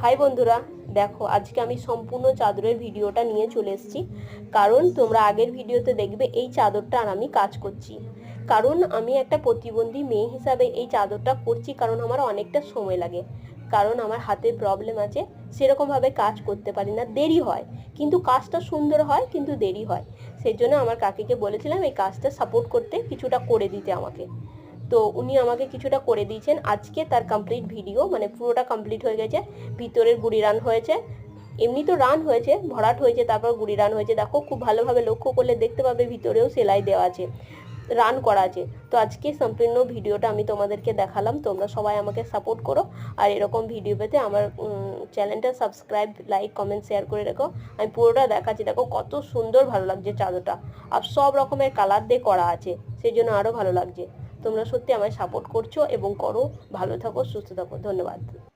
High বন্ধুরা, দেখো আজকে আমি সম্পূর্ণ চাদরের ভিডিওটা নিয়ে চলে এসেছি। কারণ তোমরা আগের ভিডিওতে দেখবে এই চাদরটা আর আমি কাজ করছি। কারণ আমি একটা প্রতিবন্ধী মেয়ে হিসাবে এই চাদরটা করছি, কারণ আমার অনেকটা সময় লাগে। কারণ আমার হাতে প্রবলেম আছে, সেরকমভাবে কাজ করতে পারি না, দেরি হয়। কিন্তু কাজটা সুন্দর হয়, কিন্তু দেরি হয়। সেই জন্য আমার কাকিকে বলেছিলাম এই কাজটা সাপোর্ট করতে, কিছুটা করে দিতে আমাকে। তো উনি আমাকে কিছুটা করে দিয়েছেন। আজকে তার কমপ্লিট ভিডিও, মানে পুরোটা কমপ্লিট হয়ে গেছে। ভিতরের গুড়ি রান হয়েছে, এমনি তো রান হয়েছে, ভরাট হয়েছে, তারপর গুড়ি রান হয়েছে। দেখো খুব ভালোভাবে লক্ষ্য করলে দেখতে পাবে ভিতরেও সেলাই দেওয়া আছে, রান করা আছে। তো আজকে সম্পূর্ণ ভিডিওটা আমি তোমাদেরকে দেখালাম। তোমরা সবাই আমাকে সাপোর্ট করো, আর এরকম ভিডিও পেতে আমার চ্যানেলটা সাবস্ক্রাইব, লাইক, কমেন্ট, শেয়ার করে রেখো। আমি পুরোটা দেখাচ্ছি। দেখো কত সুন্দর ভালো লাগছে চাদরটা, আর সব রকমের কালার দিয়ে করা আছে, সেই জন্য আরও ভালো লাগছে। তোমরা সত্যি আমায় সাপোর্ট করছো এবং করো। ভালো থাকো, সুস্থ থাকো, ধন্যবাদ।